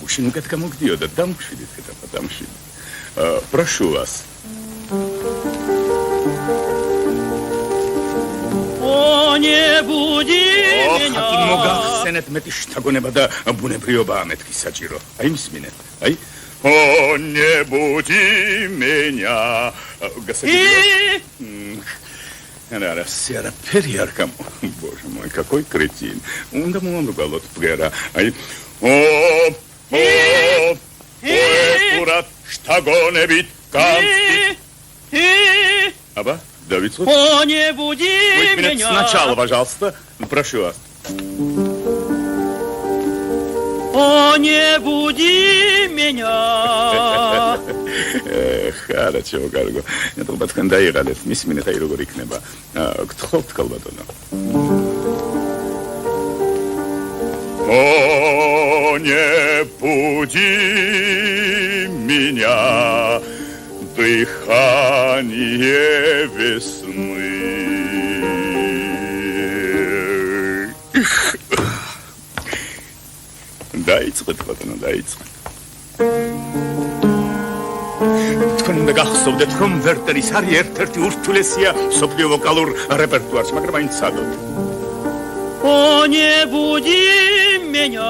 გუშინ უკეთ გამოგდიოდა დამშვიდით კეთება დამშვიდით. Прошу вас. не буди меня. მოგახსენეთ მეტი შთაგონება და ბუნებრიობაა მეთქი საჭირო. აი მსმინეთ. აი О, не буди меня. Ара, сера перьяркам. Боже мой, какой кретин. Он да маму галот пгера. Ай. О, пурат штагонебит камски. Аба, Давид. О, не буди меня. Сначала, пожалуйста. Прошу вас. О, не буди меня. Хорошо, Гарго. Я тут баткан დაიღალეთ. მის მინეთა როგორ იქნება. გთხოვთ კალბატონო. О, не буди меня. Дыхание весны. დაიწყეთ ბატონო, დაიწყეთ. თქვენ უნდა გახსოვდეთ, რომ ვერტერის არის ერთ-ერთი ურთულესია მსოფლიო ვოკალურ რეპერტუარში, მაგრამ აინც სადოთ. О, не буди меня.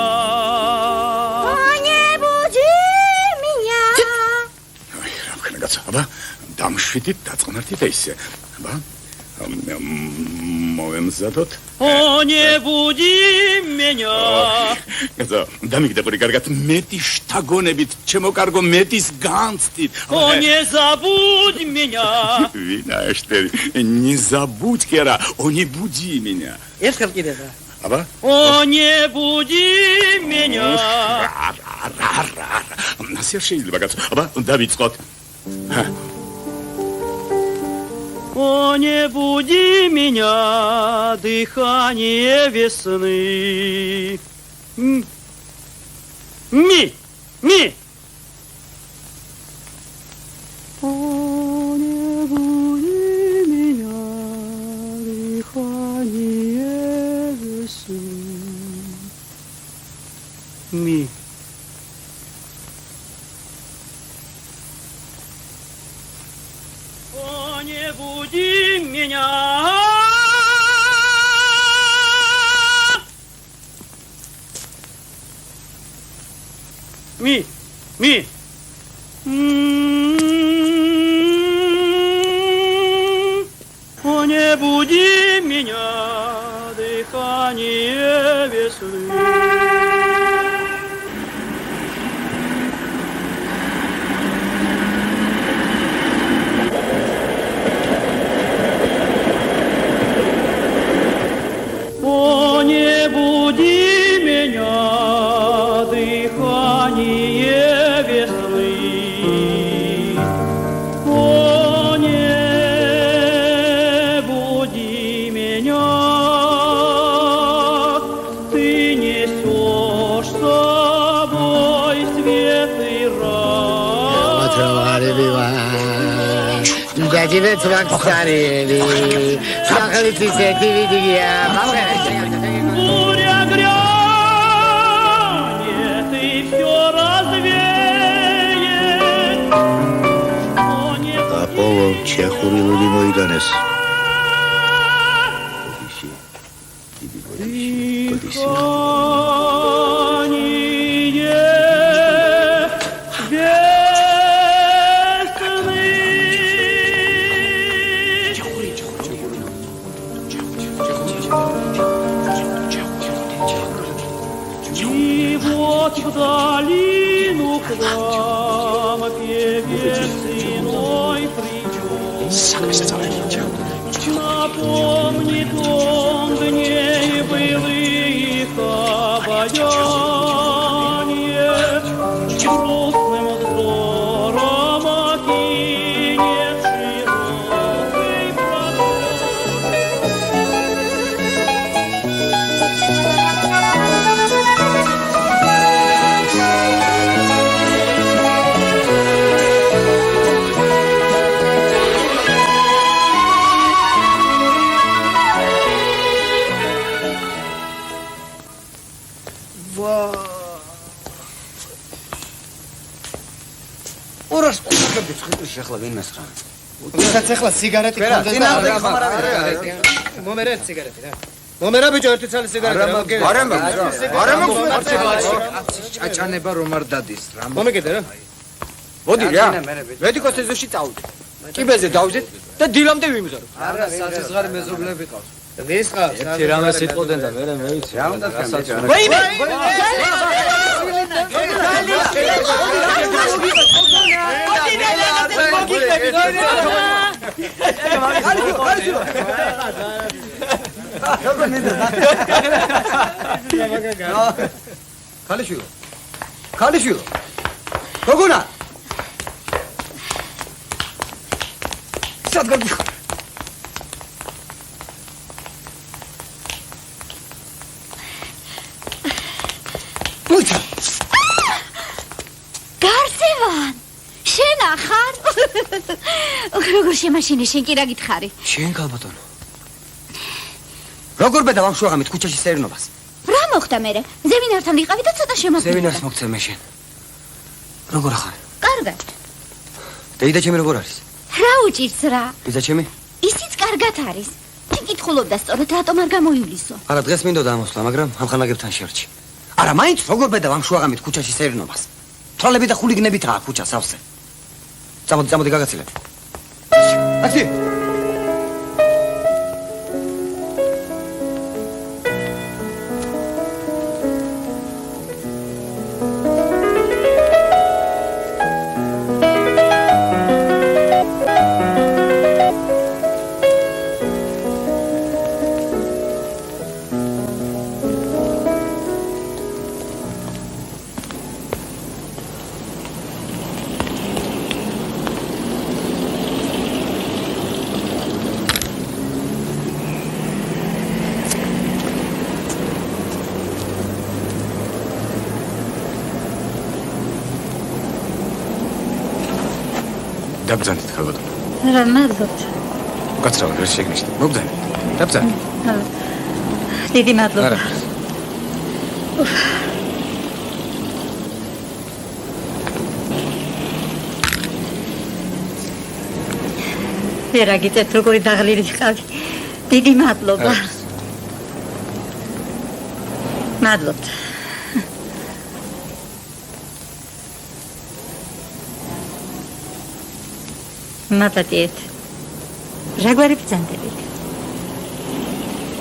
О, не буди меня. აი, რა მქონდა კაცო, აბა, დამშვიდით, დაწყნართით ისე. აბა, მოვემზადოთ. О, не буди меня. კაცო, დამიგდებოდი კარგად, მეტი შთაგონებით, ჩემო კარგო, მეტის განცდით. О, не забудь меня. Винаште, не забудь, Кера, о, не буди меня. Ескав кидеда. Аба? О, не буди меня. Насер შეიძლება კაცო. აბა, დავიწყოთ. О, не буди меня, дыхание весны. Ми. О, не буди меня, дыхание весны. Ми. О, не буди меня. Ми. О, не буди меня, дыхание весны. О, не буди меня, дыхание весны. О, не буди меня, ты несешь с собой свет и Дядя Цваксарели, Сахалити Сетивидия, буря грянет и все развеет. О, не Аполло Чехурилуди Моиданес. В долину к нам певец иной придет. Напомнит он дней былых обаяние, грустным взором окинет широкий ორას ყურადღებით ხიტის ახლა ვინას რა. ვისაც ახლა სიგარეტი ქონდეს და მომერე სიგარეტი რა. მომერა ბიჭო ერთი ცალი სიგარეტი რა. არა მაქვს. ჭაჭანება რომ არ დადის რა. მომეკიდე რა. მოდი რა. მედიკოს ეზოში წავიდე. კიბეზე დავზეთ და დილამდე ვიმზარო. არა, საზღარი მეზობლები ყავს. ვის ყავს? ერთი რამე სიტყოდენ და მე მეიცი. რა უნდა თქვენ? ვაიმე! ქალიშვილო. გოგონა. სად გაგვიხ? მოიცა. გარსევან. შენ ახარ? როგორ შემაშინე შენ კი რა გითხარი? შენ გალბატონო. როგორ ბედა ვამშვაღამით ქუჩაში სერნობას? რა მოხდა მერე? ზემინართან ვიყავი და ცოტა შემოგვიდა. ზემინარს მოგცე მე შენ. როგორ ახარ? კარგად. დეიდა ჩემი როგორ არის? რა უჭირს რა? ბიძა ჩემი? ისიც კარგად არის. კი კითხულობდა სწორად რატომ არ გამოივლისო? არა დღეს მინდოდა ამოსვლა, მაგრამ ამხანაგებთან შერჩი. არა მაინც როგორ ბედა ვამშვაღამით ქუჩაში სერნობას? თვალები და ხულიგნებითაა ქუჩა სავსე. წამოდი გაგაცილებ. აკცი. დაბრძანეთ ხალბატონო. რა მადლობთ. გაცრავენ ვერ შეგნიშნე. მოგძანეთ. დაბრძანეთ. დიდი მადლობა. არა. რა გიწევთ როგორი დაღლილი ხავი. დიდი მადლობა. მადლობთ. მადლობთ. რა გვარი ბრძანდებით?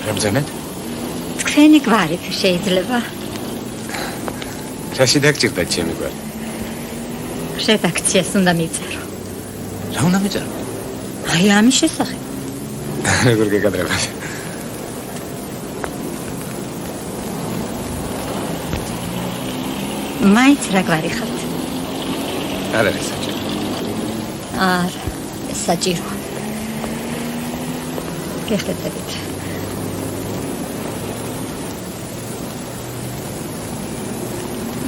რა ბრძანეთ? თქვენი გვარი შეიძლება. რაში დაგჭირდათ ჩემი გვარი? რედაქციას უნდა მიწერო. რა უნდა მიწერო? აი ამის შესახებ. როგორ გეკადრებათ? მაინც რა გვარი ხართ? არ არის საჭირო. არა, საჭირო. გეხტებით.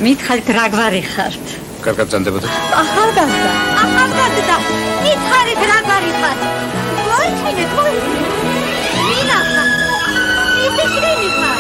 მითხარით რა გვარი ხართ? კარგად ბრძანდებოდეთ? ახალგაზრდა. მითხარით რა გვარი ხართ? მოიჩინეთ, მინახა. მიფიქრინი ხარ.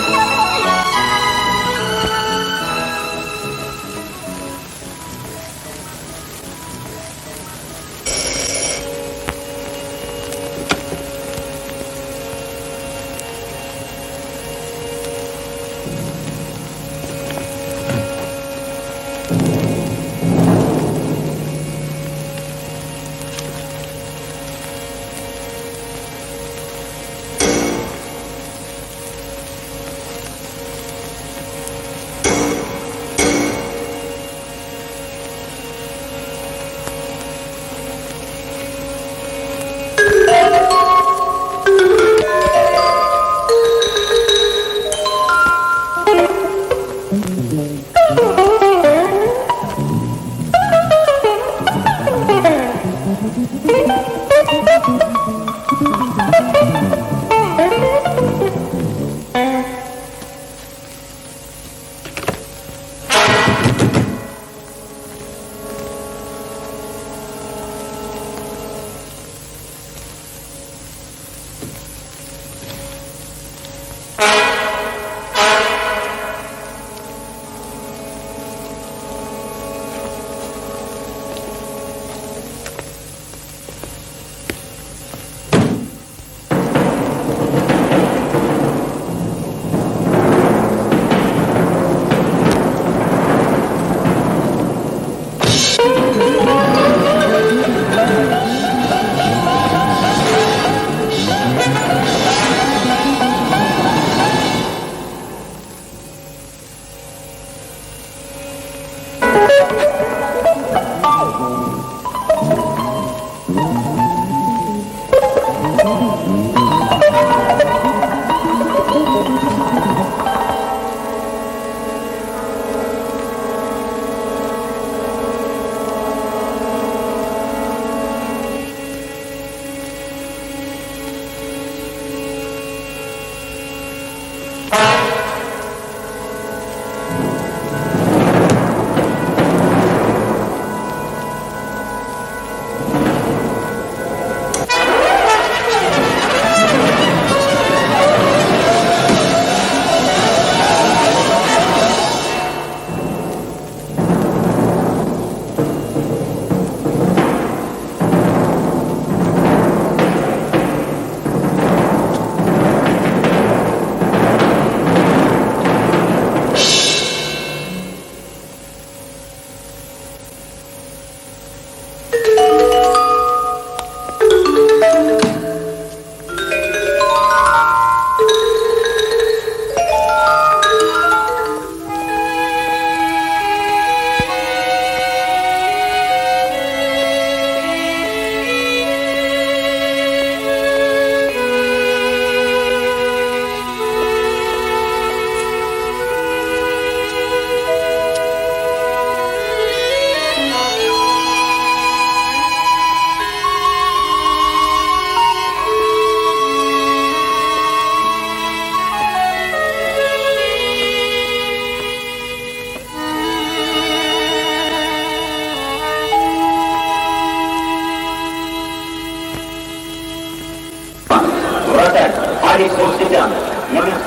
Алексей Степянов. Номер 2.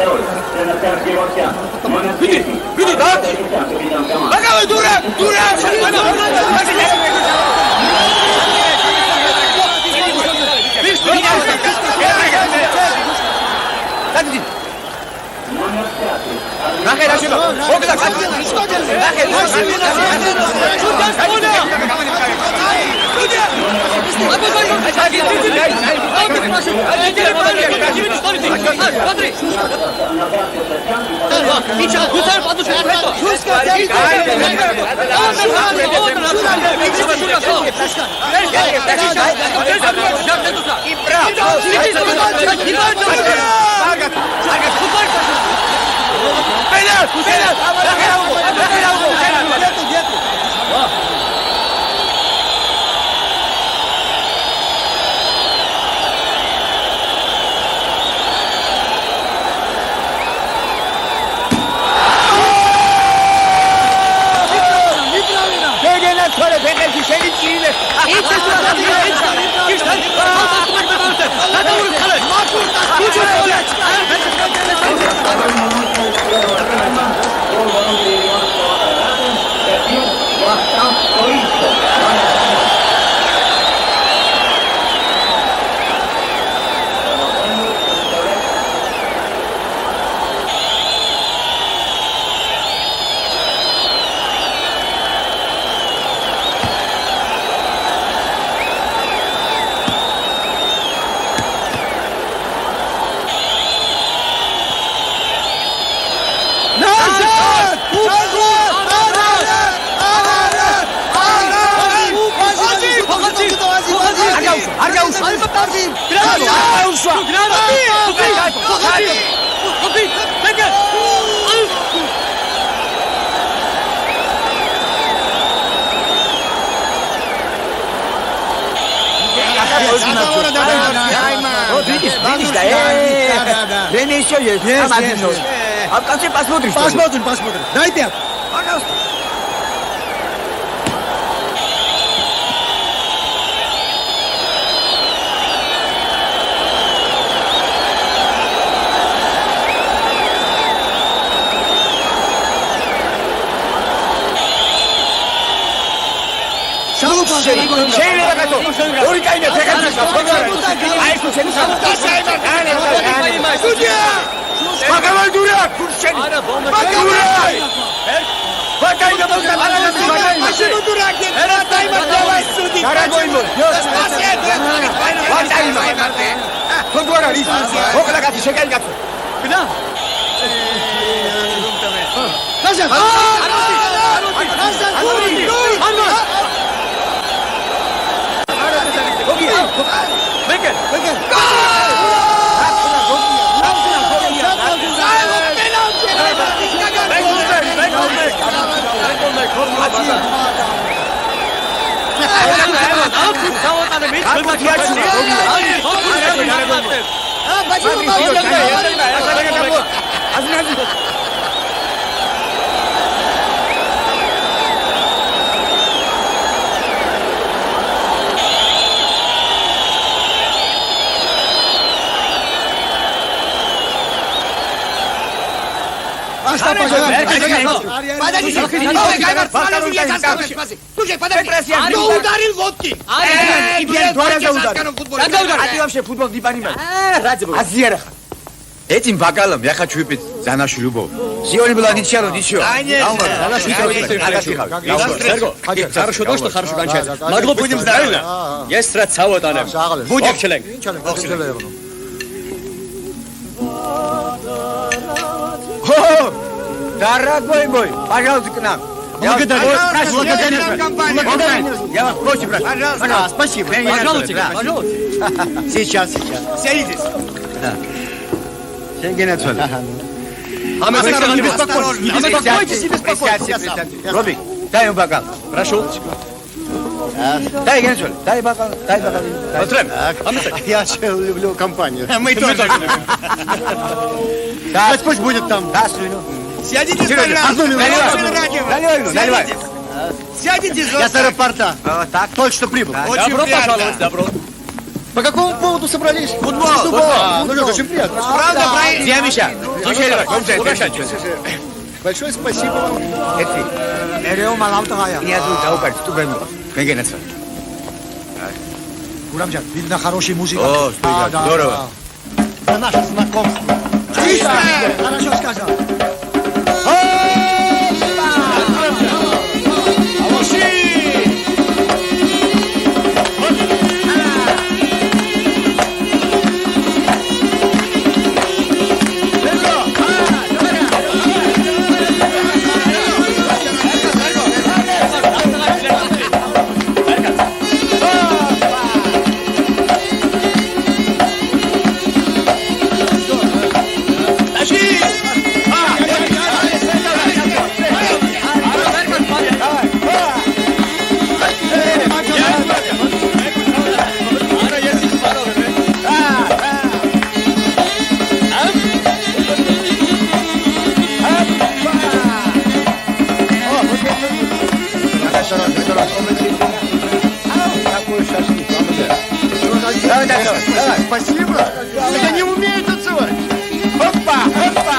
Тренер Севастьян. Номер 3. Види, да? Багалый дурак! Дурак! Садись! Нахай, Рашидо! Ох, так! Нахай, Посмотрим. Дай пять. Пожалуйста. Слушай, подожди, кто ударил водки? Как ударил? А ты вообще футбол не понимаешь? Азера. Этим бокалом я хочу выпить за нашу любовь. Сегодня было ничего. Хорошо, то, что хорошо кончается. Могло будем здоровы. Есть рация, вот она. Будем член. Дорогой мой, пожалуйста, к нам. Я вас прошу, брат. Пожалуйста. Спасибо. Пожалуйста. Сейчас. Сядитесь. Сергей Анатольевич. Не беспокойтесь, не беспокойтесь. Робби, дай ему бокал. Прошу. Дай, Евгений Анатольевич, дай бокал. Я очень люблю компанию. Мы тоже любим. Пусть будет там. Да, слюну. Сядите, пожалуйста. Наливай. Сядите, Я с аэропорта. Так. Только что прибыл. Добро пожаловать, добро. По какому поводу собрались? Футбол. Ну что, очень приятно. Правда, правильно, Миша. Большое спасибо вам. Эрეო მალავტაღია. ნიაზუ დაუკართ სტუდენტო. მეგენაცა. Гурамджан, видно хорошая музыка. О, здорово. За наше знакомство. Хорошо сказал. Спасибо. Я не умею танцевать. Опа, опа.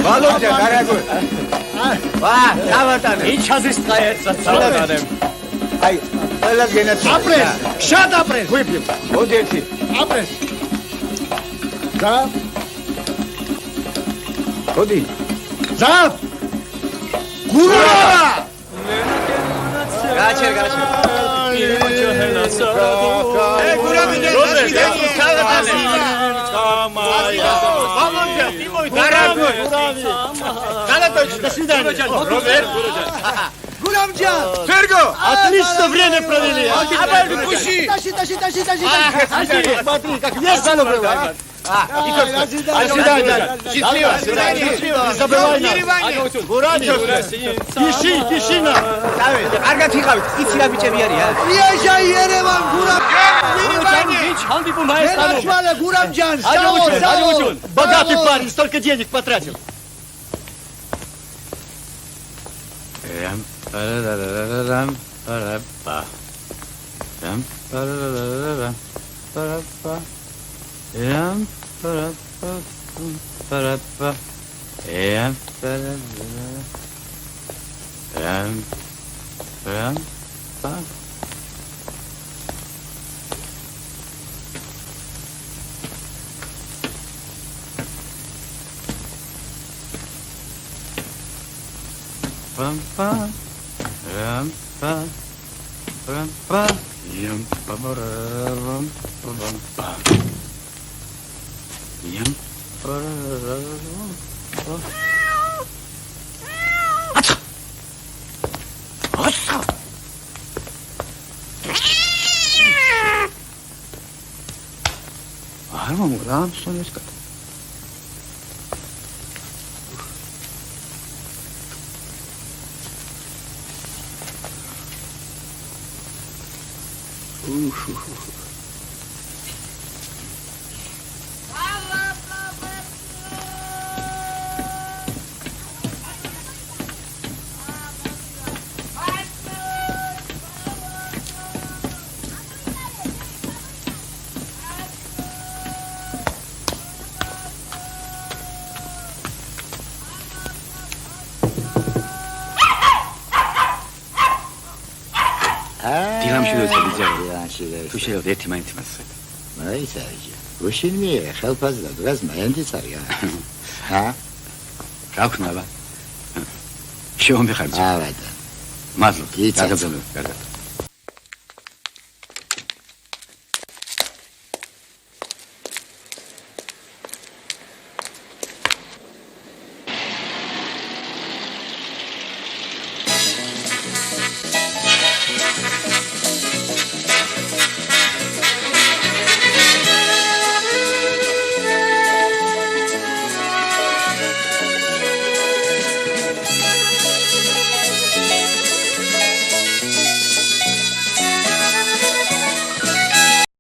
Володя, дорогой. Даватане. Ինչაზის წაეცა წავატანე. Ай, ყველას გენაცვალე. Апрес, шат апрес. Выпьем. Вот эти. Апрес. Да. Ходи. Зап. Гура! Гачер. Гура, Володя, ты мой дорогой. До свидания. Роберт. Гурамджан! Ферго! Отлично время провели. Пуши! Тащи. Смотри, как весело было. До свидания. Счастливо. Не забывай нас. Гурами. Пиши нам. Аргат იყავით, იცი რა ბიჭები არიან? Приезжай, Ереван, Гурам. Маэстро. Гурамджан, Саул. Богатый парень, столько денег потратил. თუ შეიძლება ერთი მაინც მასწრებ. მაიცაჯა. გუშინ მიერ ხელფასდა დღეს მაინც არია. ჰა? რა ვქნა აბა? შევამბიხარ. ავადა. მადლობა. გაგაბნო.